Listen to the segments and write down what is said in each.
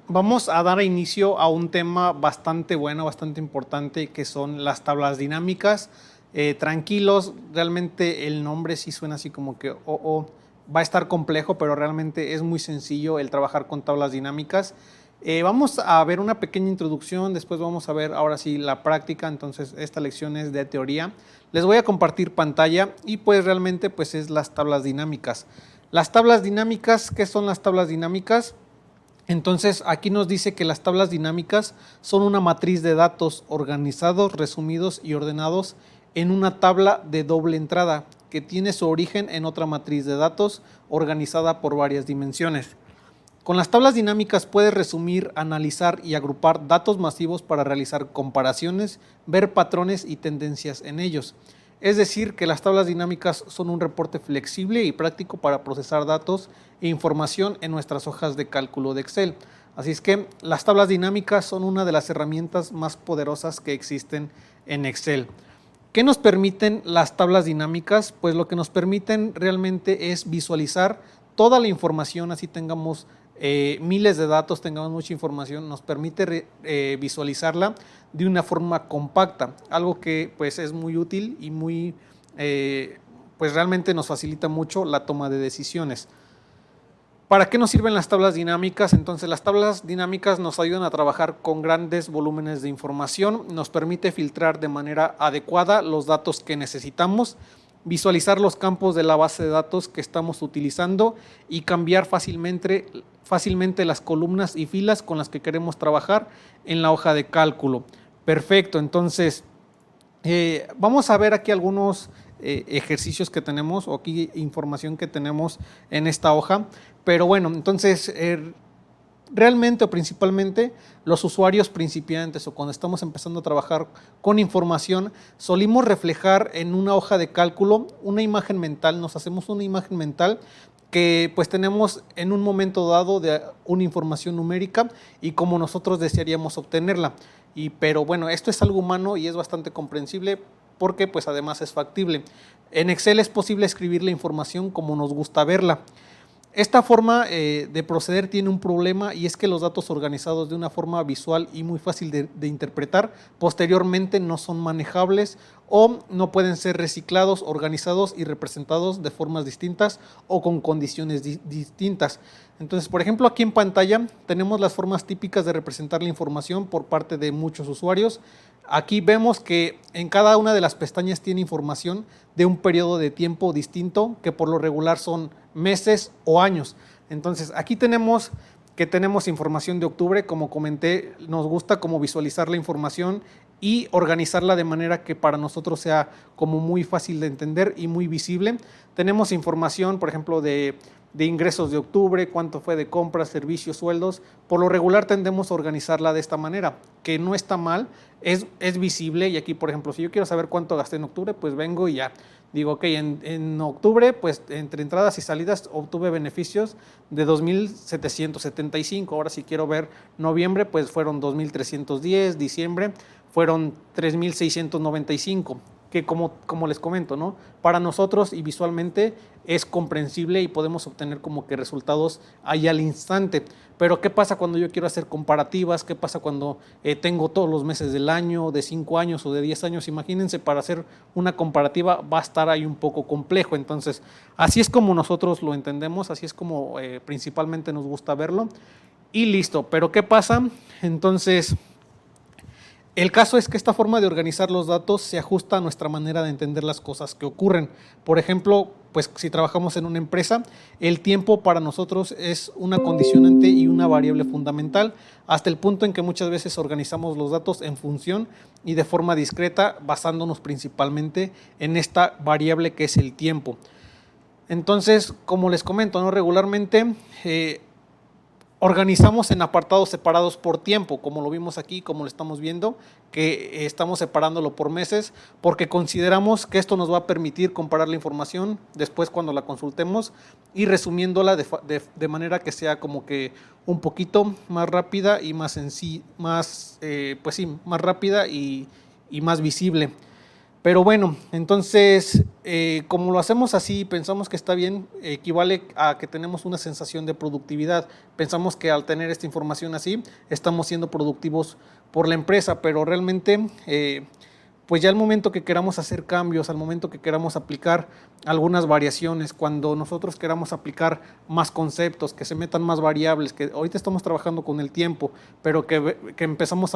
Vamos a dar inicio a un tema bastante bueno, bastante importante, que son las tablas dinámicas. Tranquilos, realmente el nombre sí suena así como que va a estar complejo, pero realmente es muy sencillo el trabajar con tablas dinámicas. Vamos a ver una pequeña introducción, después vamos a ver ahora sí la práctica. Entonces esta lección es de teoría. Les voy a compartir pantalla y pues realmente pues es las tablas dinámicas. Las tablas dinámicas, ¿qué son las tablas dinámicas? Entonces aquí nos dice que las tablas dinámicas son una matriz de datos organizados, resumidos y ordenados en una tabla de doble entrada que tiene su origen en otra matriz de datos organizada por varias dimensiones. Con las tablas dinámicas puedes resumir, analizar y agrupar datos masivos para realizar comparaciones, ver patrones y tendencias en ellos. Es decir, que las tablas dinámicas son un reporte flexible y práctico para procesar datos e información en nuestras hojas de cálculo de Excel. Así es que las tablas dinámicas son una de las herramientas más poderosas que existen en Excel. ¿Qué nos permiten las tablas dinámicas? Pues lo que nos permiten realmente es visualizar toda la información, así tengamos miles de datos, tengamos mucha información, nos permite visualizarla de una forma compacta, algo que pues es muy útil y muy, pues realmente nos facilita mucho la toma de decisiones. ¿Para qué nos sirven las tablas dinámicas? Entonces las tablas dinámicas nos ayudan a trabajar con grandes volúmenes de información, nos permite filtrar de manera adecuada los datos que necesitamos, visualizar los campos de la base de datos que estamos utilizando y cambiar fácilmente las columnas y filas con las que queremos trabajar en la hoja de cálculo. Perfecto, entonces vamos a ver aquí algunos ejercicios que tenemos o aquí información que tenemos en esta hoja. Pero bueno, entonces realmente o principalmente los usuarios principiantes o cuando estamos empezando a trabajar con información, solimos reflejar en una hoja de cálculo una imagen mental, nos hacemos una imagen mental que pues tenemos en un momento dado de una información numérica y como nosotros desearíamos obtenerla. Pero bueno, esto es algo humano y es bastante comprensible porque pues además es factible. En Excel es posible escribir la información como nos gusta verla. Esta forma de proceder tiene un problema y es que los datos organizados de una forma visual y muy fácil de interpretar posteriormente no son manejables o no pueden ser reciclados, organizados y representados de formas distintas o con condiciones distintas. Entonces, por ejemplo, aquí en pantalla tenemos las formas típicas de representar la información por parte de muchos usuarios. Aquí vemos que en cada una de las pestañas tiene información de un periodo de tiempo distinto que por lo regular son meses o años. Entonces aquí tenemos que tenemos información de octubre, como comenté, nos gusta como visualizar la información y organizarla de manera que para nosotros sea como muy fácil de entender y muy visible. Tenemos información, por ejemplo, de ingresos de octubre, cuánto fue de compras, servicios, sueldos. Por lo regular tendemos a organizarla de esta manera, que no está mal, es visible. Y aquí, por ejemplo, si yo quiero saber cuánto gasté en octubre, pues vengo y ya digo, ok, en octubre, pues entre entradas y salidas obtuve beneficios de 2,775. Ahora si quiero ver noviembre, pues fueron 2,310, diciembre fueron 3,695, que como les comento, ¿no? Para nosotros y visualmente es comprensible y podemos obtener como que resultados ahí al instante. Pero ¿qué pasa cuando yo quiero hacer comparativas? ¿Qué pasa cuando tengo todos los meses del año, de 5 años o de 10 años? Imagínense, para hacer una comparativa va a estar ahí un poco complejo. Entonces, así es como nosotros lo entendemos, así es como principalmente nos gusta verlo. Y listo, pero ¿qué pasa? Entonces, el caso es que esta forma de organizar los datos se ajusta a nuestra manera de entender las cosas que ocurren. Por ejemplo, pues si trabajamos en una empresa, el tiempo para nosotros es una condicionante y una variable fundamental, hasta el punto en que muchas veces organizamos los datos en función y de forma discreta, basándonos principalmente en esta variable que es el tiempo. Entonces, como les comento, ¿no? Regularmente organizamos en apartados separados por tiempo, como lo vimos aquí, como lo estamos viendo, que estamos separándolo por meses, porque consideramos que esto nos va a permitir comparar la información después cuando la consultemos y resumiéndola de manera que sea como que un poquito más rápida y más rápida y más visible. Pero bueno, entonces, como lo hacemos así, pensamos que está bien, equivale a que tenemos una sensación de productividad. Pensamos que al tener esta información así, estamos siendo productivos por la empresa, pero realmente, pues ya al momento que queramos hacer cambios, al momento que queramos aplicar algunas variaciones, cuando nosotros queramos aplicar más conceptos, que se metan más variables, que ahorita estamos trabajando con el tiempo, pero que empecemos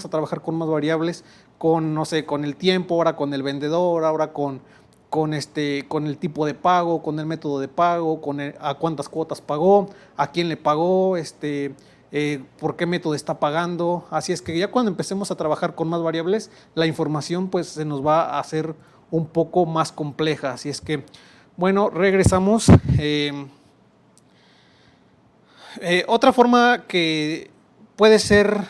a trabajar con más variables, con, no sé, con el tiempo, ahora con el vendedor, ahora con el tipo de pago, con el método de pago, a cuántas cuotas pagó, a quién le pagó, por qué método está pagando. Así es que ya cuando empecemos a trabajar con más variables, la información pues se nos va a hacer un poco más compleja. Así es que, bueno, regresamos. Otra forma que puede ser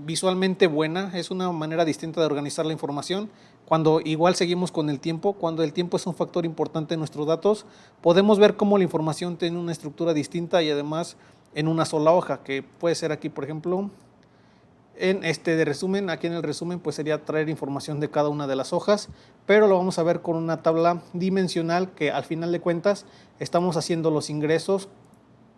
visualmente buena, es una manera distinta de organizar la información. Cuando igual seguimos con el tiempo, cuando el tiempo es un factor importante en nuestros datos, podemos ver cómo la información tiene una estructura distinta y además en una sola hoja, que puede ser aquí, por ejemplo, en este de resumen. Aquí en el resumen pues sería traer información de cada una de las hojas, pero lo vamos a ver con una tabla dimensional, que al final de cuentas estamos haciendo los ingresos,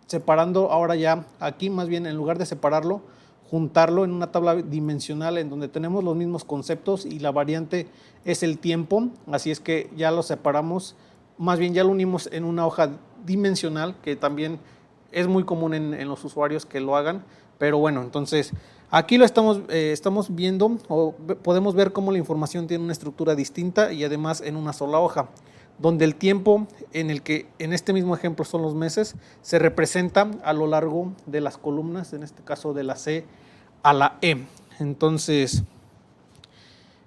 separando ahora ya aquí, más bien en lugar de separarlo, juntarlo en una tabla dimensional en donde tenemos los mismos conceptos y la variante es el tiempo. Así es que ya lo separamos, más bien ya lo unimos en una hoja dimensional, que también es muy común en los usuarios que lo hagan. Pero bueno, entonces aquí lo estamos viendo, o podemos ver cómo la información tiene una estructura distinta y además en una sola hoja, donde el tiempo, en el que en este mismo ejemplo son los meses, se representa a lo largo de las columnas, en este caso de la C a la E. Entonces,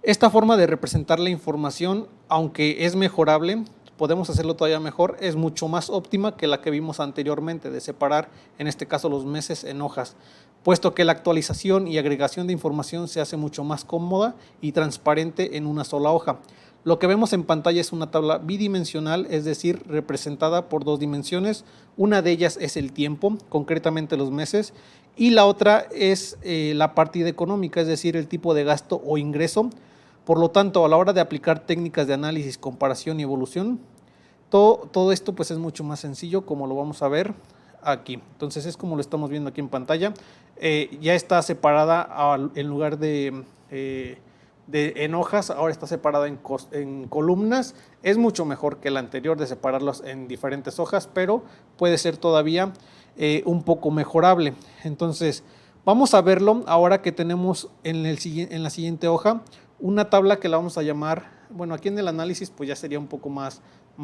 esta forma de representar la información, aunque es mejorable, podemos hacerlo todavía mejor, es mucho más óptima que la que vimos anteriormente, de separar en este caso los meses en hojas, puesto que la actualización y agregación de información se hace mucho más cómoda y transparente en una sola hoja. Lo que vemos en pantalla es una tabla bidimensional, es decir, representada por dos dimensiones. Una de ellas es el tiempo, concretamente los meses, y la otra es la partida económica, es decir, el tipo de gasto o ingreso. Por lo tanto, a la hora de aplicar técnicas de análisis, comparación y evolución, todo esto pues es mucho más sencillo, como lo vamos a ver aquí. Entonces es como lo estamos viendo aquí en pantalla. Ya está separada en lugar en hojas, ahora está separada en columnas. Es mucho mejor que la anterior de separarlos en diferentes hojas, pero puede ser todavía un poco mejorable. Entonces vamos a verlo ahora que tenemos en la siguiente hoja una tabla que la vamos a llamar, bueno, aquí en el análisis pues ya sería un poco más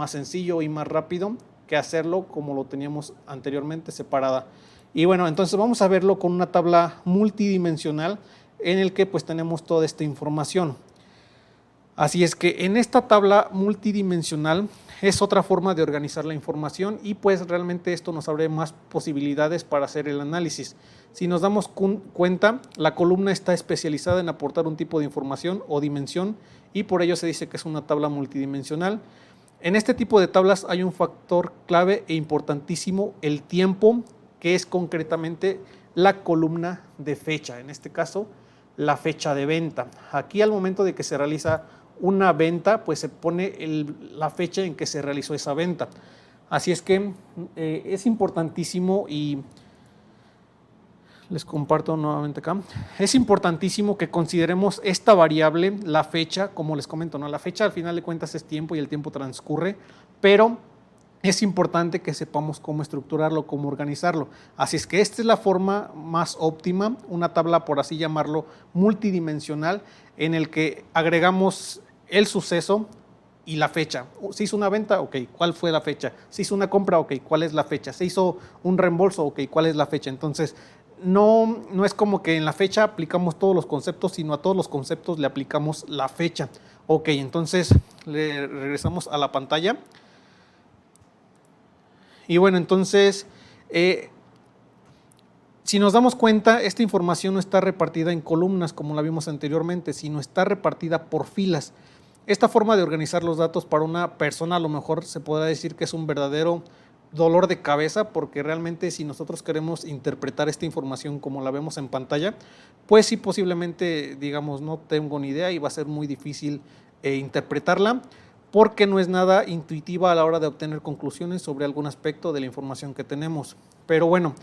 sencillo y más rápido que hacerlo como lo teníamos anteriormente, separada. Y bueno, entonces vamos a verlo con una tabla multidimensional en el que pues tenemos toda esta información. Así es que en esta tabla multidimensional es otra forma de organizar la información y pues realmente esto nos abre más posibilidades para hacer el análisis. Si nos damos cuenta, la columna está especializada en aportar un tipo de información o dimensión y por ello se dice que es una tabla multidimensional. En este tipo de tablas hay un factor clave e importantísimo, el tiempo, que es concretamente la columna de fecha, en este caso la fecha de venta. Aquí al momento de que se realiza una venta, pues se pone la fecha en que se realizó esa venta. Así es que es importantísimo y les comparto nuevamente acá. Es importantísimo que consideremos esta variable, la fecha, como les comento, ¿no? La fecha al final de cuentas es tiempo y el tiempo transcurre, pero es importante que sepamos cómo estructurarlo, cómo organizarlo. Así es que esta es la forma más óptima, una tabla, por así llamarlo, multidimensional, en el que agregamos el suceso y la fecha. ¿Se hizo una venta? Ok, ¿cuál fue la fecha? ¿Se hizo una compra? Ok, ¿cuál es la fecha? ¿Se hizo un reembolso? Ok, ¿cuál es la fecha? Entonces, no es como que en la fecha aplicamos todos los conceptos, sino a todos los conceptos le aplicamos la fecha. Ok, entonces le regresamos a la pantalla. Y bueno, entonces, si nos damos cuenta, esta información no está repartida en columnas como la vimos anteriormente, sino está repartida por filas. Esta forma de organizar los datos para una persona a lo mejor se podrá decir que es un verdadero dolor de cabeza, porque realmente si nosotros queremos interpretar esta información como la vemos en pantalla, pues sí, posiblemente digamos no tengo ni idea y va a ser muy difícil interpretarla, porque no es nada intuitiva a la hora de obtener conclusiones sobre algún aspecto de la información que tenemos. Pero bueno,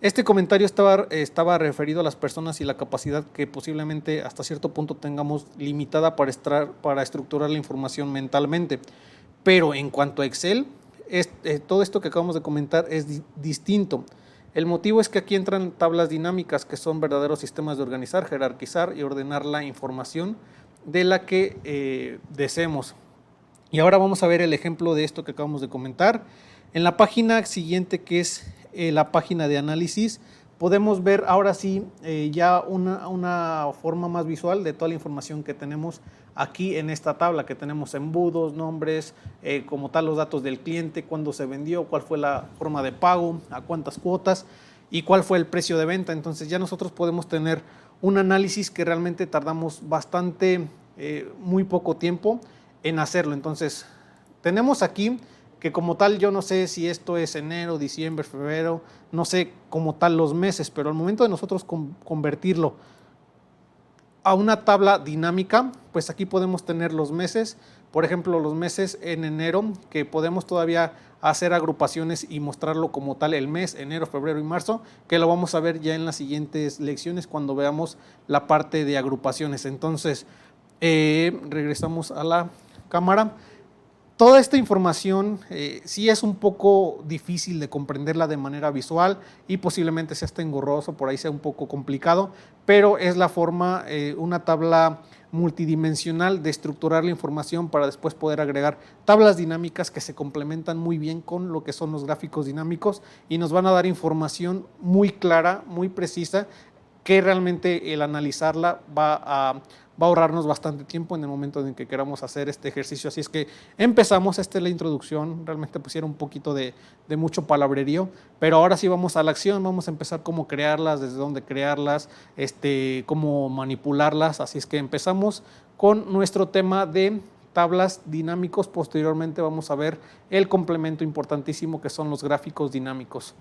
este comentario estaba referido a las personas y la capacidad que posiblemente hasta cierto punto tengamos limitada para estructurar la información mentalmente. Pero en cuanto a Excel, todo esto que acabamos de comentar es distinto. El motivo es que aquí entran tablas dinámicas, que son verdaderos sistemas de organizar, jerarquizar y ordenar la información de la que deseemos. Y ahora vamos a ver el ejemplo de esto que acabamos de comentar. En la página siguiente, que es la página de análisis, podemos ver ahora sí ya una forma más visual de toda la información que tenemos aquí en esta tabla, que tenemos embudos, nombres, como tal los datos del cliente, cuándo se vendió, cuál fue la forma de pago, a cuántas cuotas y cuál fue el precio de venta. Entonces ya nosotros podemos tener un análisis que realmente tardamos muy poco tiempo en hacerlo. Entonces tenemos aquí que como tal yo no sé si esto es enero, diciembre, febrero, no sé como tal los meses, pero al momento de nosotros convertirlo a una tabla dinámica, pues aquí podemos tener los meses, por ejemplo los meses en enero, que podemos todavía hacer agrupaciones y mostrarlo como tal el mes, enero, febrero y marzo, que lo vamos a ver ya en las siguientes lecciones cuando veamos la parte de agrupaciones. Entonces regresamos a la cámara. Toda esta información sí es un poco difícil de comprenderla de manera visual y posiblemente sea hasta engorroso, por ahí sea un poco complicado, pero es la forma, una tabla multidimensional de estructurar la información para después poder agregar tablas dinámicas que se complementan muy bien con lo que son los gráficos dinámicos y nos van a dar información muy clara, muy precisa, que realmente el analizarla va a ahorrarnos bastante tiempo en el momento en que queramos hacer este ejercicio. Así es que empezamos, esta es la introducción, realmente pusiera un poquito de mucho palabrerío, pero ahora sí vamos a la acción, vamos a empezar cómo crearlas, desde dónde crearlas, cómo manipularlas. Así es que empezamos con nuestro tema de tablas dinámicos. Posteriormente vamos a ver el complemento importantísimo que son los gráficos dinámicos.